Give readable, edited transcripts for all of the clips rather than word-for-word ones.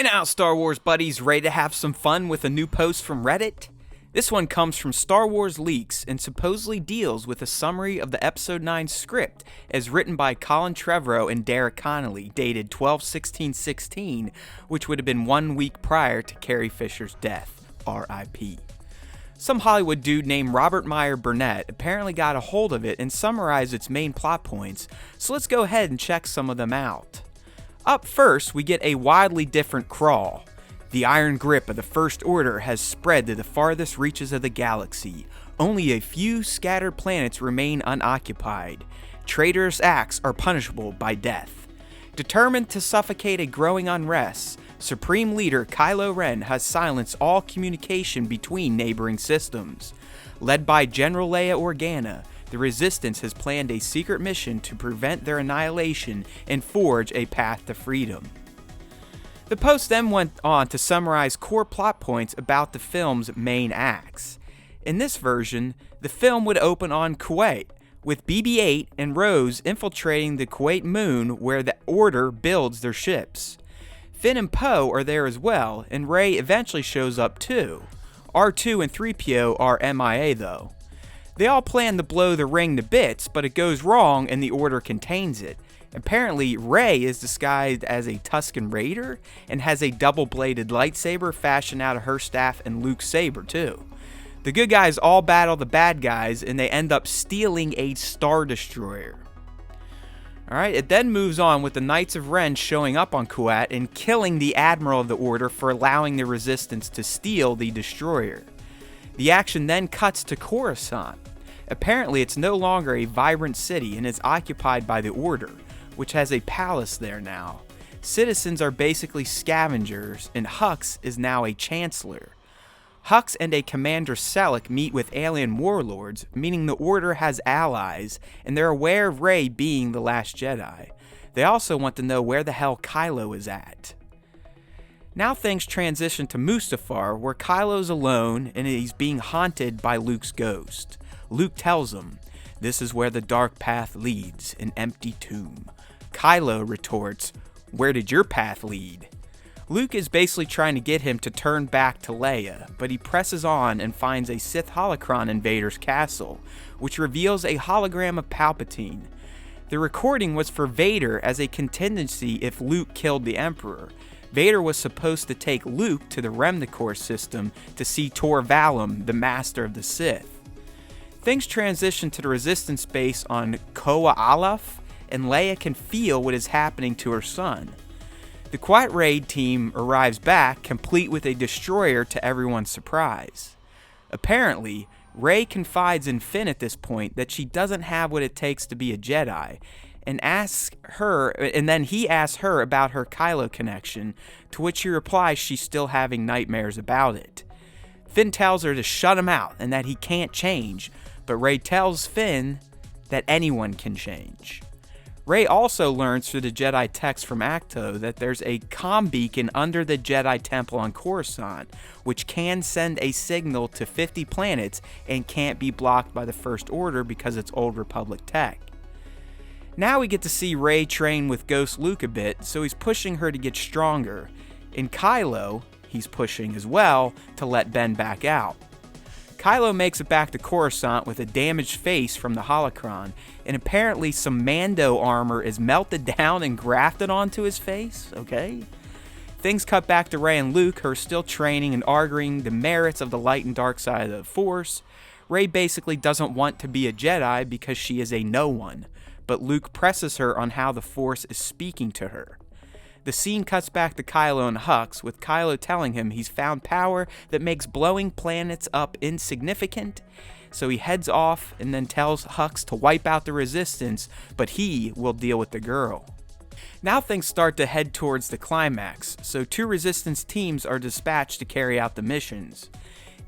Hey now, Star Wars buddies, ready to have some fun with a new post from Reddit? This one comes from StarWarsLeaks and supposedly deals with a summary of the Episode 9 script as written by Colin Trevorrow and Derek Connoly, dated 12/16/16, which would have been 1 week prior to Carrie Fisher's death, R.I.P. Some Hollywood dude named Robert Meyer Burnett apparently got a hold of it and summarized its main plot points, so let's go ahead and check some of them out. Up first, we get a wildly different crawl. The iron grip of the First Order has spread to the farthest reaches of the galaxy. Only a few scattered planets remain unoccupied. Traitorous acts are punishable by death. Determined to suffocate a growing unrest, Supreme Leader Kylo Ren has silenced all communication between neighboring systems. Led by General Leia Organa, the Resistance has planned a secret mission to prevent their annihilation and forge a path to freedom. The post then went on to summarize core plot points about the film's main acts. In this version, the film would open on Kuwait, with BB-8 and Rose infiltrating the Kuwait moon where the Order builds their ships. Finn and Poe are there as well, and Rey eventually shows up too. R2 and 3PO are MIA though. They all plan to blow the ring to bits, but it goes wrong and the Order contains it. Apparently, Rey is disguised as a Tusken Raider and has a double-bladed lightsaber fashioned out of her staff and Luke's saber too. The good guys all battle the bad guys and they end up stealing a Star Destroyer. Alright, it then moves on with the Knights of Ren showing up on Kuwait and killing the Admiral of the Order for allowing the Resistance to steal the Destroyer. The action then cuts to Coruscant. Apparently, it's no longer a vibrant city and is occupied by the Order, which has a palace there now. Citizens are basically scavengers, and Hux is now a Chancellor. Hux and a Commander Selleck meet with alien warlords, meaning the Order has allies, and they're aware of Rey being the last Jedi. They also want to know where the hell Kylo is at. Now things transition to Mustafar, where Kylo's alone and he's being haunted by Luke's ghost. Luke tells him, "This is where the dark path leads, an empty tomb." Kylo retorts, "Where did your path lead?" Luke is basically trying to get him to turn back to Leia, but he presses on and finds a Sith holocron in Vader's castle, which reveals a hologram of Palpatine. The recording was for Vader as a contingency if Luke killed the Emperor. Vader was supposed to take Luke to the Remdicor system to see Tor Valum, the master of the Sith. Things transition to the Resistance base on Koa Alaf, and Leia can feel what is happening to her son. The Quiet Raid team arrives back, complete with a destroyer to everyone's surprise. Apparently, Rey confides in Finn at this point that she doesn't have what it takes to be a Jedi, and then he asks her about her Kylo connection, to which she replies she's still having nightmares about it. Finn tells her to shut him out and that he can't change, but Rey tells Finn that anyone can change. Rey also learns through the Jedi text from Acto that there's a comm beacon under the Jedi Temple on Coruscant, which can send a signal to 50 planets and can't be blocked by the First Order because it's Old Republic tech. Now we get to see Rey train with Ghost Luke a bit, so he's pushing her to get stronger. In Kylo, he's pushing as well to let Ben back out. Kylo makes it back to Coruscant with a damaged face from the holocron, and apparently some Mando armor is melted down and grafted onto his face, okay? Things cut back to Rey and Luke, who are still training and arguing the merits of the light and dark side of the Force. Rey basically doesn't want to be a Jedi because she is a no one, but Luke presses her on how the Force is speaking to her. The scene cuts back to Kylo and Hux, with Kylo telling him he's found power that makes blowing planets up insignificant, so he heads off and then tells Hux to wipe out the Resistance, but he will deal with the girl. Now things start to head towards the climax, so 2 Resistance teams are dispatched to carry out the missions.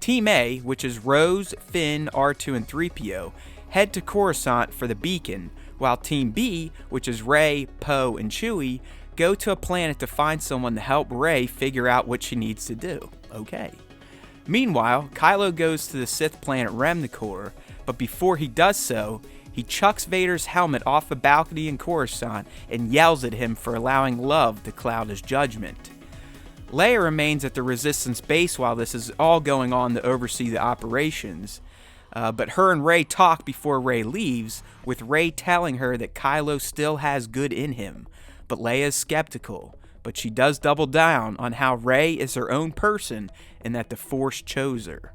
Team A, which is Rose, Finn, R2, and 3PO, head to Coruscant for the beacon, while Team B, which is Rey, Poe, and Chewie, go to a planet to find someone to help Rey figure out what she needs to do. Okay. Meanwhile, Kylo goes to the Sith planet Remdicor, but before he does so, he chucks Vader's helmet off a balcony in Coruscant and yells at him for allowing love to cloud his judgment. Leia remains at the Resistance base while this is all going on to oversee the operations. But her and Rey talk before Rey leaves, with Rey telling her that Kylo still has good in him. But Leia is skeptical, but she does double down on how Rey is her own person and that the Force chose her.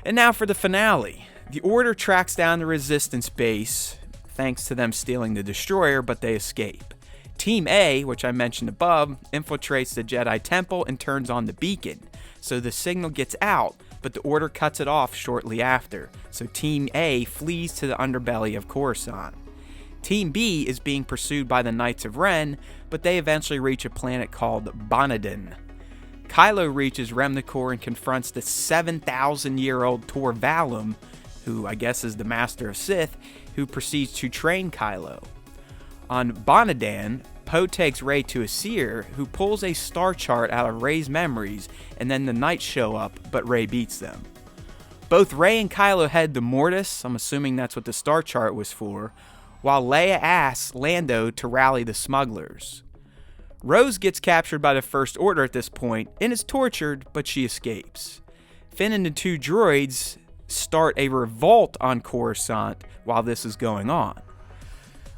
And now for the finale. The Order tracks down the Resistance base, thanks to them stealing the destroyer, but they escape. Team A, which I mentioned above, infiltrates the Jedi Temple and turns on the beacon, so the signal gets out, but the Order cuts it off shortly after, so Team A flees to the underbelly of Coruscant. Team B is being pursued by the Knights of Ren, but they eventually reach a planet called Bonadin. Kylo reaches Remnicor and confronts the 7,000-year-old Tor Valum, who I guess is the Master of Sith, who proceeds to train Kylo. On Bonadan, Poe takes Rey to a seer, who pulls a star chart out of Rey's memories, and then the Knights show up, but Rey beats them. Both Rey and Kylo head to Mortis, I'm assuming that's what the star chart was for, while Leia asks Lando to rally the smugglers. Rose gets captured by the First Order at this point, and is tortured, but she escapes. Finn and the two droids start a revolt on Coruscant while this is going on.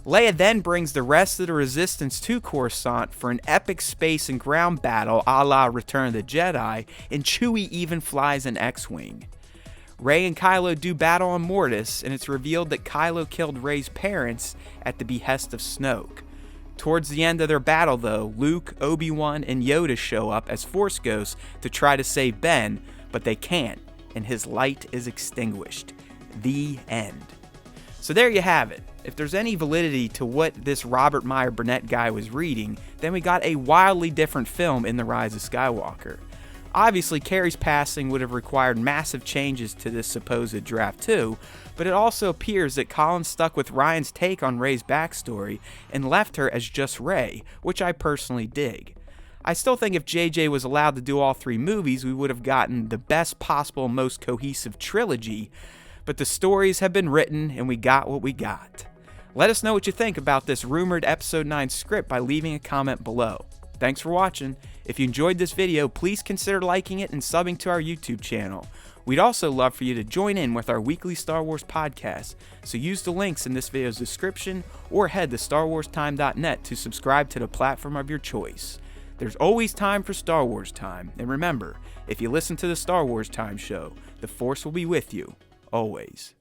Leia then brings the rest of the Resistance to Coruscant for an epic space and ground battle a la Return of the Jedi, and Chewie even flies an X-Wing. Rey and Kylo do battle on Mortis, and it's revealed that Kylo killed Rey's parents at the behest of Snoke. Towards the end of their battle though, Luke, Obi-Wan, and Yoda show up as Force Ghosts to try to save Ben, but they can't, and his light is extinguished. The end. So there you have it. If there's any validity to what this Robert Meyer Burnett guy was reading, then we got a wildly different film in The Rise of Skywalker. Obviously, Carrie's passing would have required massive changes to this supposed draft too, but it also appears that Colin stuck with Ryan's take on Rey's backstory and left her as just Rey, which I personally dig. I still think if JJ was allowed to do all three movies, we would have gotten the best possible, most cohesive trilogy, but the stories have been written and we got what we got. Let us know what you think about this rumored Episode 9 script by leaving a comment below. Thanks for watching. If you enjoyed this video, please consider liking it and subbing to our YouTube channel. We'd also love for you to join in with our weekly Star Wars podcast, so use the links in this video's description or head to StarWarsTime.net to subscribe to the platform of your choice. There's always time for Star Wars Time, and remember, if you listen to the Star Wars Time show, the Force will be with you, always.